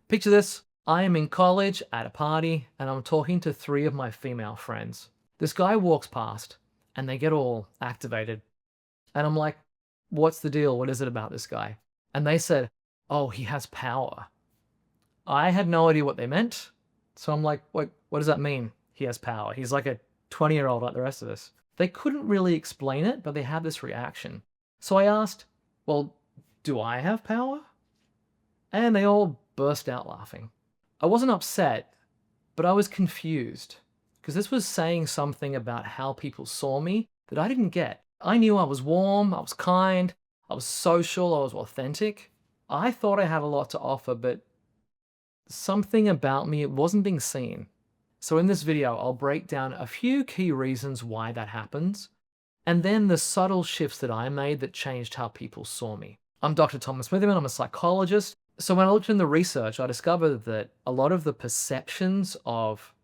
Picture this. I am in college at a party and I'm talking to three of my female friends. This guy walks past and they get all activated. And I'm like, what's the deal? What is it about this guy? And they said, oh, he has power. I had no idea what they meant. So I'm like, what does that mean? He has power. He's like a 20-year-old like the rest of us. They couldn't really explain it, but they had this reaction. So I asked, well, do I have power? And they all burst out laughing. I wasn't upset, but I was confused because this was saying something about how people saw me that I didn't get. I knew I was warm, I was kind, I was social, I was authentic. I thought I had a lot to offer, but something about me, it wasn't being seen. So in this video, I'll break down a few key reasons why that happens, and then the subtle shifts that I made that changed how people saw me. I'm Dr. Thomas Smitherman, I'm a psychologist. So when I looked in the research, I discovered that a lot of the perceptions of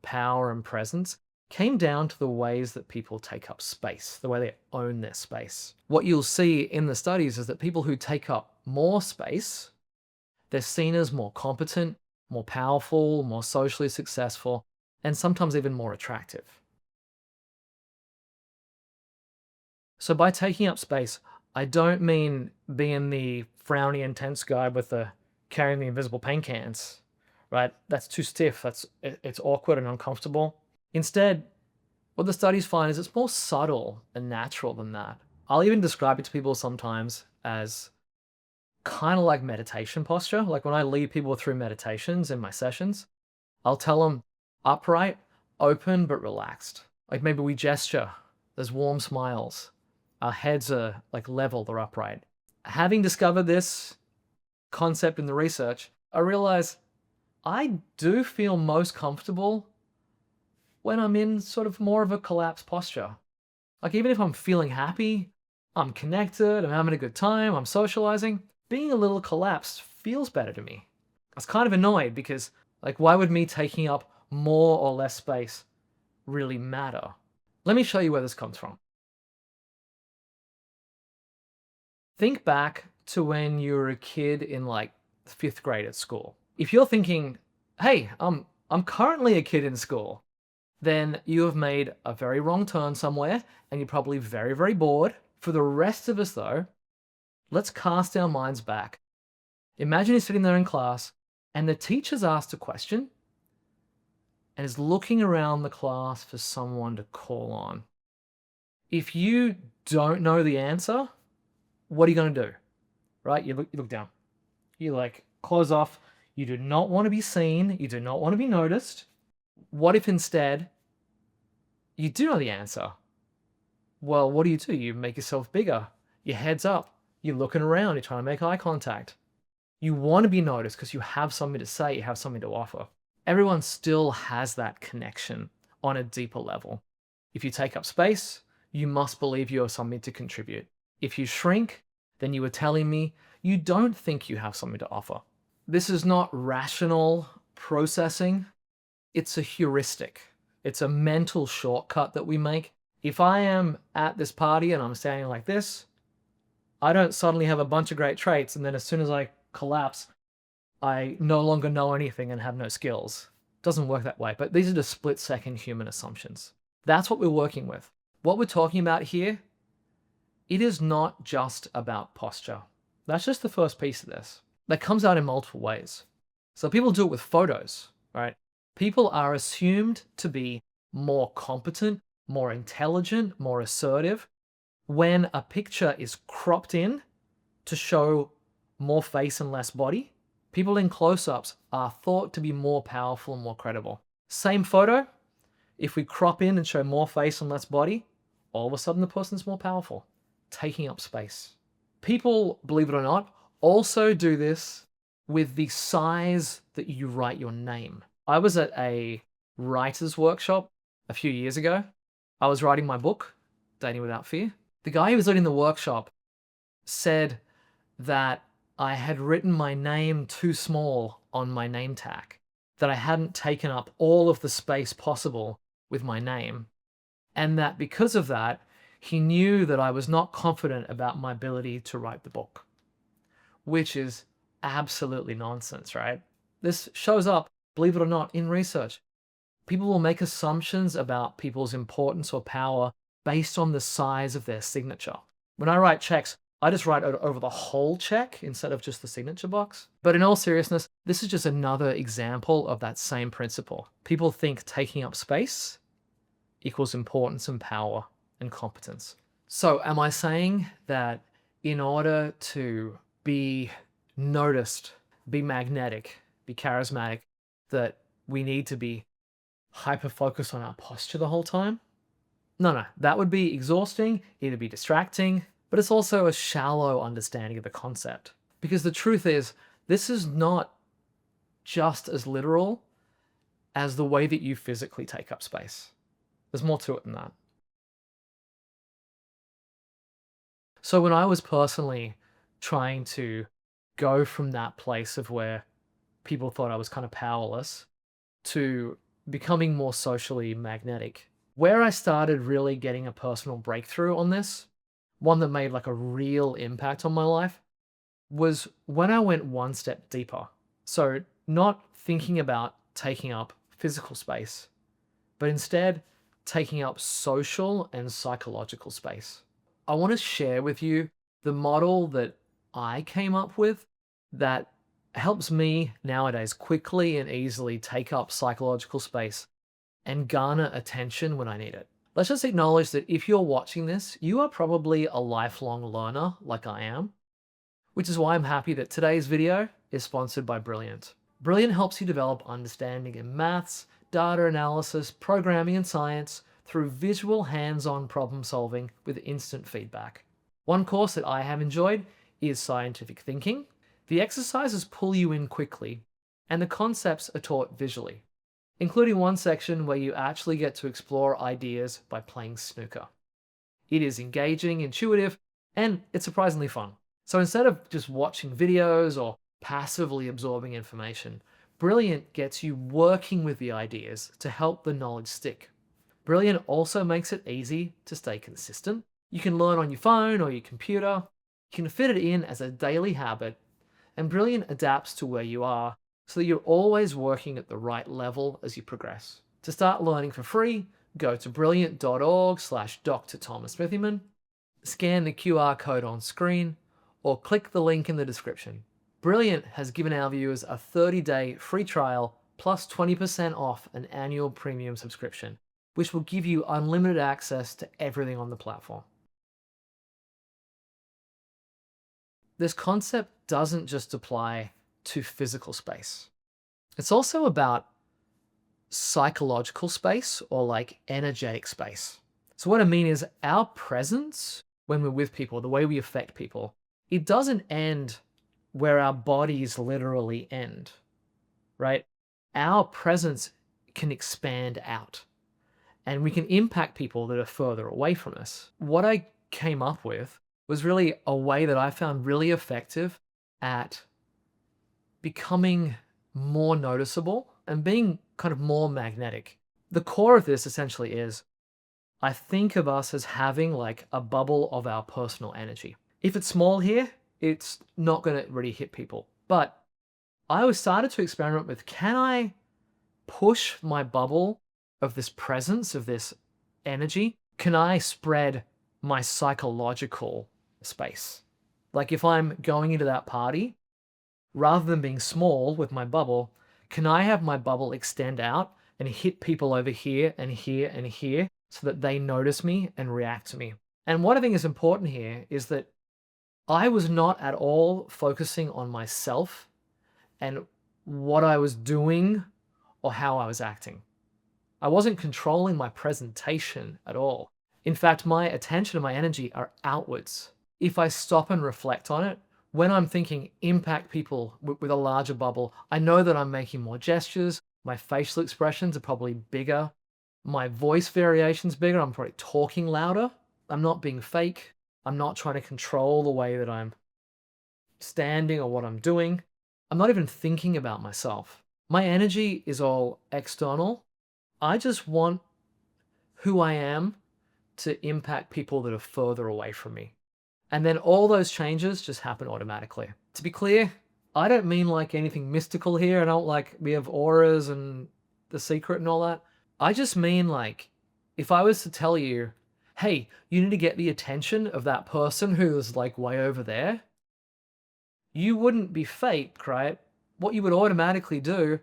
power and presence came down to the ways that people take up space, the way they own their space. What you'll see in the studies is that people who take up more space, they're seen as more competent, more powerful, more socially successful, and sometimes even more attractive. So by taking up space, I don't mean being the frowny, intense guy with the carrying the invisible paint cans, right? That's too stiff. It's awkward and uncomfortable. Instead, what the studies find is it's more subtle and natural than that. I'll even describe it to people sometimes as kind of like meditation posture. Like when I lead people through meditations in my sessions, I'll tell them upright, open, but relaxed. Like maybe we gesture, there's warm smiles. Our heads are like level, they're upright. Having discovered this concept in the research, I realize I do feel most comfortable when I'm in sort of more of a collapsed posture. Like even if I'm feeling happy, I'm connected, I'm having a good time, I'm socializing, being a little collapsed feels better to me. I was kind of annoyed because like why would me taking up more or less space really matter? Let me show you where this comes from. Think back to when you were a kid in like 5th grade at school. If you're thinking, hey, I'm currently a kid in school, then you have made a very wrong turn somewhere and you're probably very, very bored. For the rest of us though, let's cast our minds back. Imagine you're sitting there in class and the teacher's asked a question and is looking around the class for someone to call on. If you don't know the answer, what are you going to do? Right? You look down. You like close off. You do not want to be seen. You do not want to be noticed. What if instead you do know the answer? Well, what do? You make yourself bigger. Your head's up. You're looking around. You're trying to make eye contact. You want to be noticed because you have something to say. You have something to offer. Everyone still has that connection on a deeper level. If you take up space, you must believe you have something to contribute. If you shrink, then you are telling me you don't think you have something to offer. This is not rational processing. It's a heuristic. It's a mental shortcut that we make. If I am at this party and I'm standing like this, I don't suddenly have a bunch of great traits and then as soon as I collapse, I no longer know anything and have no skills. It doesn't work that way, but these are just split-second human assumptions. That's what we're working with. What we're talking about here, it is not just about posture. That's just the first piece of this. That comes out in multiple ways. So people do it with photos, right? People are assumed to be more competent, more intelligent, more assertive when a picture is cropped in to show more face and less body. People in close-ups are thought to be more powerful and more credible. Same photo, if we crop in and show more face and less body, all of a sudden the person's more powerful, taking up space. People, believe it or not, also do this with the size that you write your name. I was at a writer's workshop a few years ago. I was writing my book, Dating Without Fear. The guy who was leading the workshop said that I had written my name too small on my name tag, that I hadn't taken up all of the space possible with my name, and that because of that, he knew that I was not confident about my ability to write the book, which is absolutely nonsense, right? This shows up, believe it or not, in research. People will make assumptions about people's importance or power based on the size of their signature. When I write checks, I just write it over the whole check instead of just the signature box. But in all seriousness, this is just another example of that same principle. People think taking up space equals importance and power and competence. So am I saying that in order to be noticed, be magnetic, be charismatic, that we need to be hyper-focused on our posture the whole time? No, that would be exhausting, it'd be distracting, but it's also a shallow understanding of the concept. Because the truth is, this is not just as literal as the way that you physically take up space. There's more to it than that. So when I was personally trying to go from that place of where people thought I was kind of powerless to becoming more socially magnetic, where I started really getting a personal breakthrough on this, one that made like a real impact on my life, was when I went one step deeper. So not thinking about taking up physical space, but instead taking up social and psychological space. I want to share with you the model that I came up with that helps me nowadays quickly and easily take up psychological space and garner attention when I need it. Let's just acknowledge that if you're watching this, you are probably a lifelong learner like I am, which is why I'm happy that today's video is sponsored by Brilliant. Brilliant helps you develop understanding in maths, data analysis, programming and science through visual hands-on problem solving with instant feedback. One course that I have enjoyed is scientific thinking. The exercises pull you in quickly and the concepts are taught visually, including one section where you actually get to explore ideas by playing snooker. It is engaging, intuitive, and it's surprisingly fun. So instead of just watching videos or passively absorbing information, Brilliant gets you working with the ideas to help the knowledge stick. Brilliant also makes it easy to stay consistent. You can learn on your phone or your computer. You can fit it in as a daily habit, and Brilliant adapts to where you are so that you're always working at the right level as you progress. To start learning for free, go to brilliant.org/Dr. Thomas Smithyman, scan the QR code on screen, or click the link in the description. Brilliant has given our viewers a 30-day free trial plus 20% off an annual premium subscription, which will give you unlimited access to everything on the platform. This concept doesn't just apply to physical space. It's also about psychological space or like energetic space. So what I mean is our presence when we're with people, the way we affect people, it doesn't end where our bodies literally end, right? Our presence can expand out and we can impact people that are further away from us. What I came up with was really a way that I found really effective at becoming more noticeable and being kind of more magnetic. The core of this essentially is I think of us as having like a bubble of our personal energy. If it's small here, it's not going to really hit people. But I was started to experiment with, can I push my bubble of this presence, of this energy? Can I spread my psychological space? Like if I'm going into that party, rather than being small with my bubble, can I have my bubble extend out and hit people over here and here and here so that they notice me and react to me? And what I think is important here is that I was not at all focusing on myself and what I was doing or how I was acting. I wasn't controlling my presentation at all. In fact, my attention and my energy are outwards. If I stop and reflect on it, when I'm thinking impact people with a larger bubble, I know that I'm making more gestures, my facial expressions are probably bigger, my voice variation's bigger, I'm probably talking louder, I'm not being fake, I'm not trying to control the way that I'm standing or what I'm doing. I'm not even thinking about myself. My energy is all external. I just want who I am to impact people that are further away from me. And then all those changes just happen automatically. To be clear, I don't mean like anything mystical here. I don't like we have auras and the secret and all that. I just mean like if I was to tell you, hey, you need to get the attention of that person who's like way over there, you wouldn't be fake, right? What you would automatically do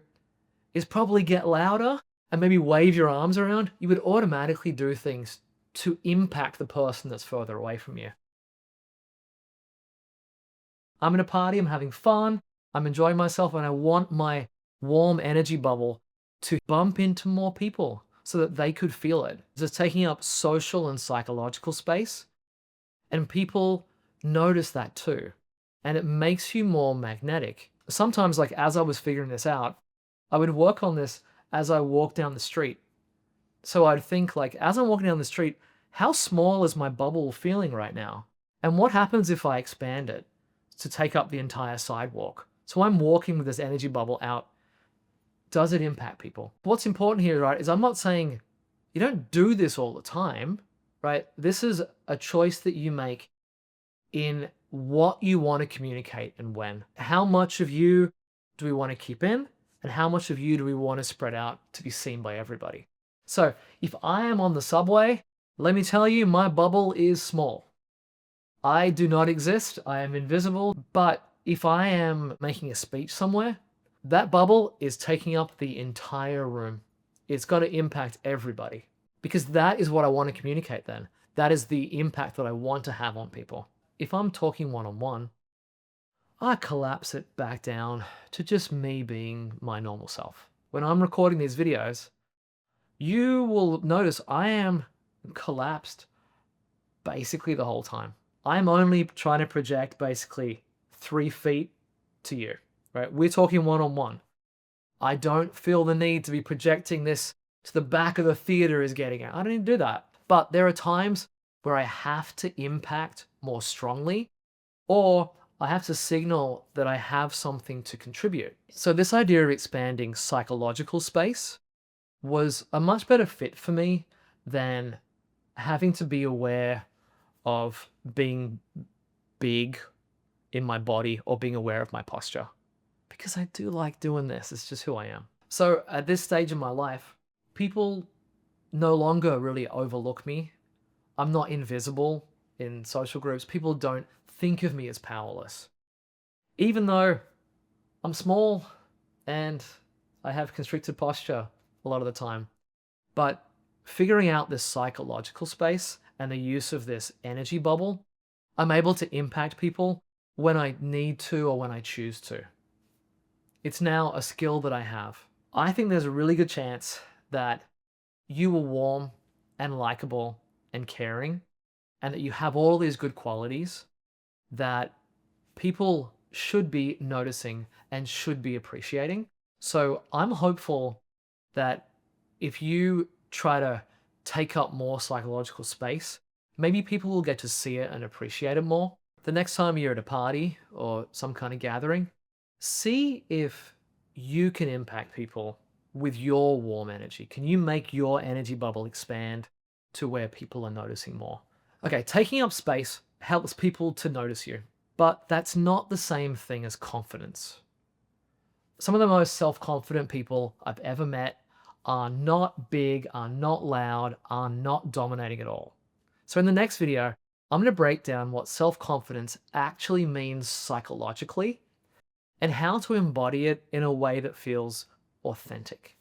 is probably get louder and maybe wave your arms around. You would automatically do things to impact the person that's further away from you. I'm in a party, I'm having fun, I'm enjoying myself, and I want my warm energy bubble to bump into more people so that they could feel it. It's taking up social and psychological space, and people notice that too. And it makes you more magnetic. Sometimes, like as I was figuring this out, I would work on this as I walk down the street. So I'd think like, as I'm walking down the street, how small is my bubble feeling right now? And what happens if I expand it to take up the entire sidewalk? So I'm walking with this energy bubble out. Does it impact people? What's important here, right, is I'm not saying you don't do this all the time, right? This is a choice that you make in what you want to communicate and when. How much of you do we want to keep in? And how much of you do we want to spread out to be seen by everybody? So if I am on the subway, let me tell you, my bubble is small. I do not exist, I am invisible, but if I am making a speech somewhere, that bubble is taking up the entire room. It's going to impact everybody because that is what I want to communicate then. That is the impact that I want to have on people. If I'm talking one-on-one, I collapse it back down to just me being my normal self. When I'm recording these videos, you will notice I am collapsed basically the whole time. I'm only trying to project basically 3 feet to you, right? We're talking one-on-one. I don't feel the need to be projecting this to the back of the theater is getting at. I don't need to do that. But there are times where I have to impact more strongly, or I have to signal that I have something to contribute. So this idea of expanding psychological space was a much better fit for me than having to be aware of being big in my body or being aware of my posture. Because I do like doing this, it's just who I am. So at this stage in my life, people no longer really overlook me. I'm not invisible in social groups. People don't think of me as powerless. Even though I'm small and I have constricted posture a lot of the time. But figuring out this psychological space and the use of this energy bubble, I'm able to impact people when I need to or when I choose to. It's now a skill that I have. I think there's a really good chance that you are warm and likable and caring, and that you have all these good qualities that people should be noticing and should be appreciating. So I'm hopeful that if you try to take up more psychological space, maybe people will get to see it and appreciate it more. The next time you're at a party or some kind of gathering, see if you can impact people with your warm energy. Can you make your energy bubble expand to where people are noticing more? Okay, taking up space helps people to notice you, but that's not the same thing as confidence. Some of the most self-confident people I've ever met are not big, are not loud, are not dominating at all. So in the next video, I'm going to break down what self-confidence actually means psychologically and how to embody it in a way that feels authentic.